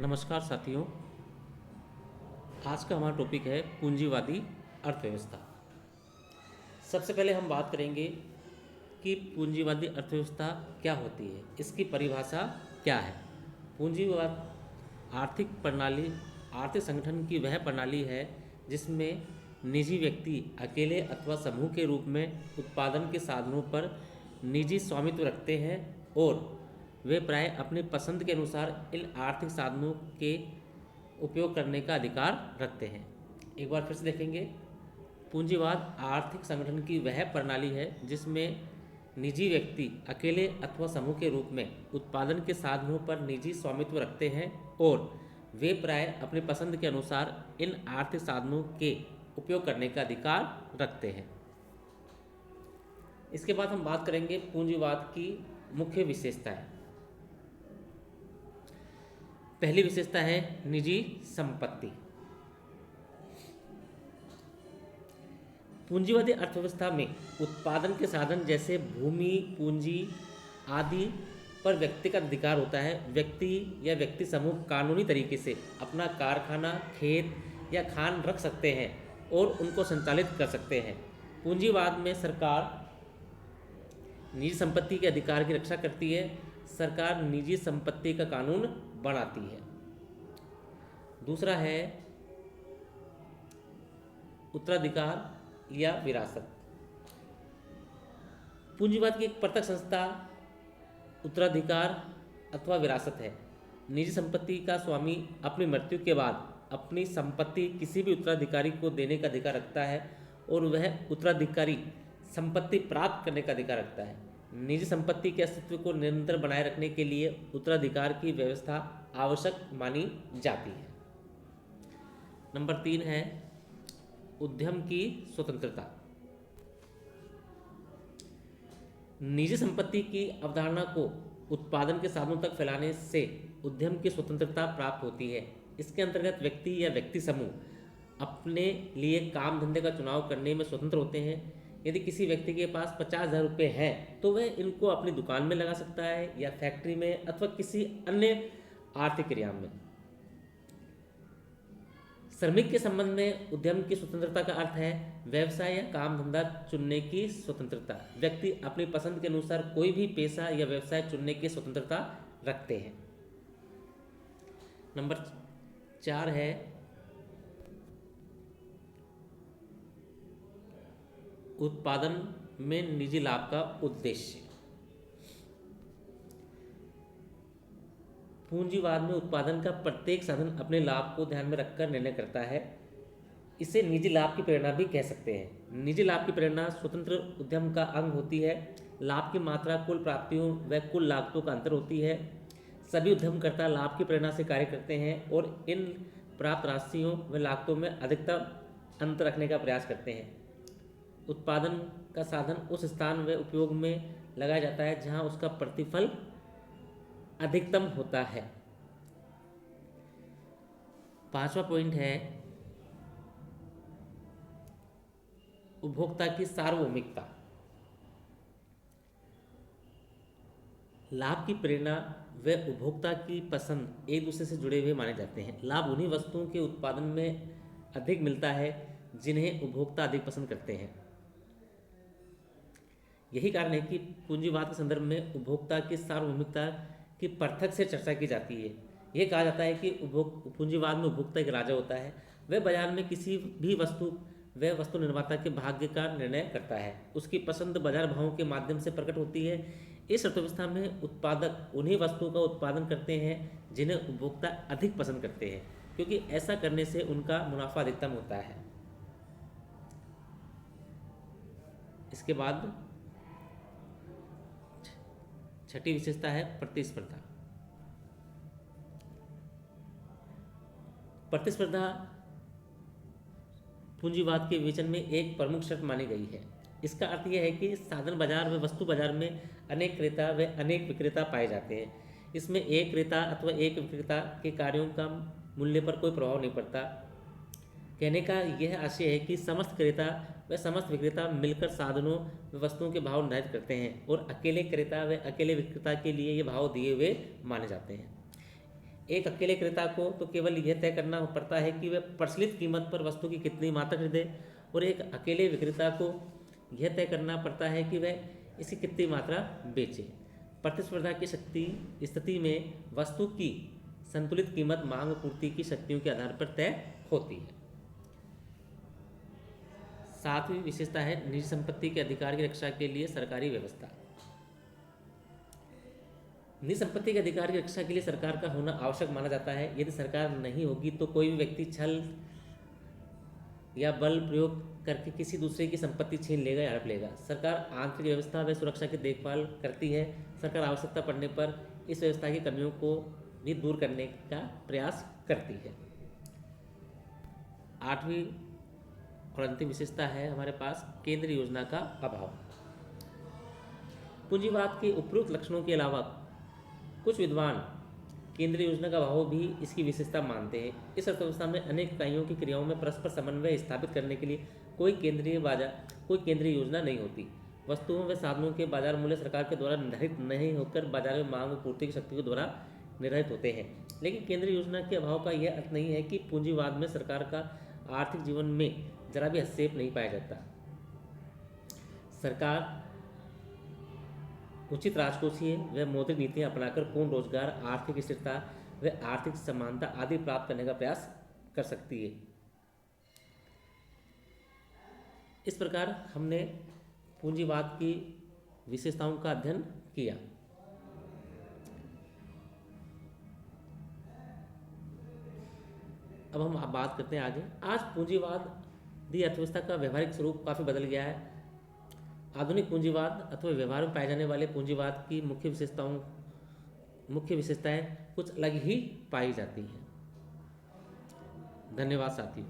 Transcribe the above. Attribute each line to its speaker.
Speaker 1: नमस्कार साथियों। आज का हमारा टॉपिक है पूंजीवादी अर्थव्यवस्था। सबसे पहले हम बात करेंगे कि पूंजीवादी अर्थव्यवस्था क्या होती है, इसकी परिभाषा क्या है। पूंजीवाद आर्थिक संगठन की वह प्रणाली है जिसमें निजी व्यक्ति अकेले अथवा समूह के रूप में उत्पादन के साधनों पर निजी स्वामित्व रखते हैं और वे प्रायः अपनी पसंद के अनुसार इन आर्थिक साधनों के उपयोग करने का अधिकार रखते हैं। एक बार फिर से देखेंगे। पूंजीवाद आर्थिक संगठन की वह प्रणाली है जिसमें निजी व्यक्ति अकेले अथवा समूह के रूप में उत्पादन के साधनों पर निजी स्वामित्व रखते हैं और वे प्रायः अपनी पसंद के अनुसार इन आर्थिक साधनों के उपयोग करने का अधिकार रखते हैं। इसके बाद हम बात करेंगे पूंजीवाद की मुख्य विशेषताएं। पहली विशेषता है निजी संपत्ति। पूंजीवादी अर्थव्यवस्था में उत्पादन के साधन जैसे भूमि, पूंजी आदि पर व्यक्तिगत अधिकार होता है। व्यक्ति या व्यक्ति समूह कानूनी तरीके से अपना कारखाना, खेत या खान रख सकते हैं और उनको संचालित कर सकते हैं। पूंजीवाद में सरकार निजी संपत्ति के अधिकार की रक्षा करती है। सरकार निजी संपत्ति का कानून बनाती है। दूसरा है उत्तराधिकार या विरासत। पूंजीवाद की एक प्रत्यक्ष संस्था उत्तराधिकार अथवा विरासत है। निजी संपत्ति का स्वामी अपनी मृत्यु के बाद अपनी संपत्ति किसी भी उत्तराधिकारी को देने का अधिकार रखता है और वह उत्तराधिकारी संपत्ति प्राप्त करने का अधिकार रखता है। निजी संपत्ति के अस्तित्व को निरंतर बनाए रखने के लिए उत्तराधिकार की व्यवस्था आवश्यक मानी जाती है। नंबर 3 है उद्यम की स्वतंत्रता। निजी संपत्ति की अवधारणा को उत्पादन के साधनों तक फैलाने से उद्यम की स्वतंत्रता प्राप्त होती है। इसके अंतर्गत व्यक्ति या व्यक्ति समूह अपने लिए काम धंधे का चुनाव करने में स्वतंत्र होते हैं। यदि किसी व्यक्ति के पास 50,000 रुपये हैं तो वह इनको अपनी दुकान में लगा सकता है या फैक्ट्री में अथवा किसी अन्य आर्थिक क्रिया में। श्रमिक के संबंध में उद्यम की स्वतंत्रता का अर्थ है व्यवसाय या काम धंधा चुनने की स्वतंत्रता। व्यक्ति अपनी पसंद के अनुसार कोई भी पेशा या व्यवसाय चुनने की स्वतंत्रता रखते हैं। नंबर 4 है उत्पादन में निजी लाभ का उद्देश्य। पूंजीवाद में उत्पादन का प्रत्येक साधन अपने लाभ को ध्यान में रखकर निर्णय करता है। इसे निजी लाभ की प्रेरणा भी कह सकते हैं। निजी लाभ की प्रेरणा स्वतंत्र उद्यम का अंग होती है। लाभ की मात्रा कुल प्राप्तियों व कुल लागतों का अंतर होती है। सभी उद्यमकर्ता लाभ की प्रेरणा से कार्य करते हैं और इन प्राप्त राशियों व लागतों में अधिकतम अंतर रखने का प्रयास करते हैं। उत्पादन का साधन उस स्थान व उपयोग में लगाया जाता है जहां उसका प्रतिफल अधिकतम होता है। 5वां पॉइंट है उपभोक्ता की सार्वभौमिकता। लाभ की प्रेरणा व उपभोक्ता की पसंद एक दूसरे से जुड़े हुए माने जाते हैं। लाभ उन्हीं वस्तुओं के उत्पादन में अधिक मिलता है जिन्हें उपभोक्ता अधिक पसंद करते हैं। यही कारण है कि पूंजीवाद के संदर्भ में उपभोक्ता की सार्वभौमिकता की पृथक से चर्चा की जाती है। यह कहा जाता है कि पूंजीवाद में उपभोक्ता एक राजा होता है। वह बाजार में किसी भी वस्तु निर्माता के भाग्य का निर्णय करता है। उसकी पसंद बाजार भावों के माध्यम से प्रकट होती है। इस अर्थव्यवस्था में उत्पादक उन्हीं वस्तुओं का उत्पादन करते हैं जिन्हें उपभोक्ता अधिक पसंद करते हैं, क्योंकि ऐसा करने से उनका मुनाफा अधिकतम होता है। इसके बाद छठी विशेषता है प्रतिस्पर्धा। प्रतिस्पर्धा पूंजीवाद के विवेचन में एक प्रमुख शर्त मानी गई है। इसका अर्थ यह है कि साधन बाजार व वस्तु बाजार में अनेक क्रेता व अनेक विक्रेता पाए जाते हैं। इसमें एक क्रेता अथवा एक विक्रेता के कार्यों का मूल्य पर कोई प्रभाव नहीं पड़ता। कहने का यह आशय है कि समस्त क्रेता व समस्त विक्रेता मिलकर साधनों व वस्तुओं के भाव निर्धारित करते हैं और अकेले क्रेता व अकेले विक्रेता के लिए ये भाव दिए हुए माने जाते हैं। एक अकेले क्रेता को तो केवल यह तय करना पड़ता है कि वह प्रचलित कीमत पर वस्तु की कितनी मात्रा खरीदे, और एक अकेले विक्रेता को यह तय करना पड़ता है कि वह इसकी कितनी मात्रा बेचे। प्रतिस्पर्धा की स्थिति में वस्तु की संतुलित कीमत मांग और पूर्ति की शक्तियों के आधार पर तय होती है। सातवीं विशेषता है निजी संपत्ति के अधिकार की रक्षा के लिए सरकारी व्यवस्था। निजी संपत्ति के अधिकार की रक्षा के लिए सरकार का होना आवश्यक माना जाता है। यदि सरकार नहीं होगी तो कोई भी व्यक्ति छल या बल प्रयोग करके किसी दूसरे की संपत्ति छीन लेगा या हड़प लेगा। सरकार आंतरिक व्यवस्था व सुरक्षा की देखभाल करती है। सरकार आवश्यकता पड़ने पर इस व्यवस्था की कमियों को भी दूर करने का प्रयास करती है। आठवीं और अंतिम विशेषता है हमारे पास केंद्रीय योजना का अभाव। पूंजीवाद के उपरोक्त लक्षणों के अलावा कुछ विद्वान केंद्रीय योजना का अभाव भी इसकी विशेषता मानते हैं। इस अर्थव्यवस्था में अनेक इकाइयों की क्रियाओं में परस्पर समन्वय स्थापित करने के लिए कोई केंद्रीय योजना नहीं होती। वस्तुओं व साधनों के बाजार मूल्य सरकार के द्वारा निर्धारित नहीं होकर बाजार में मांग और पूर्ति की शक्ति के द्वारा निर्धारित होते हैं। लेकिन केंद्रीय योजना के अभाव का यह अर्थ नहीं है कि पूंजीवाद में सरकार का आर्थिक जीवन में जरा भी हस्तक्षेप नहीं पाया जाता। सरकार उचित राजकोषीय व मौद्रिक नीतियां अपनाकर पूर्ण रोजगार, आर्थिक स्थिरता व आर्थिक समानता आदि प्राप्त करने का प्रयास कर सकती है। इस प्रकार हमने पूंजीवाद की विशेषताओं का अध्ययन किया। अब हम बात करते हैं आगे। आज पूंजीवादी अर्थव्यवस्था का व्यवहारिक स्वरूप काफ़ी बदल गया है। आधुनिक पूंजीवाद अथवा व्यवहार में पाए जाने वाले पूंजीवाद की मुख्य विशेषताएं कुछ अलग ही पाई जाती हैं। धन्यवाद साथियों।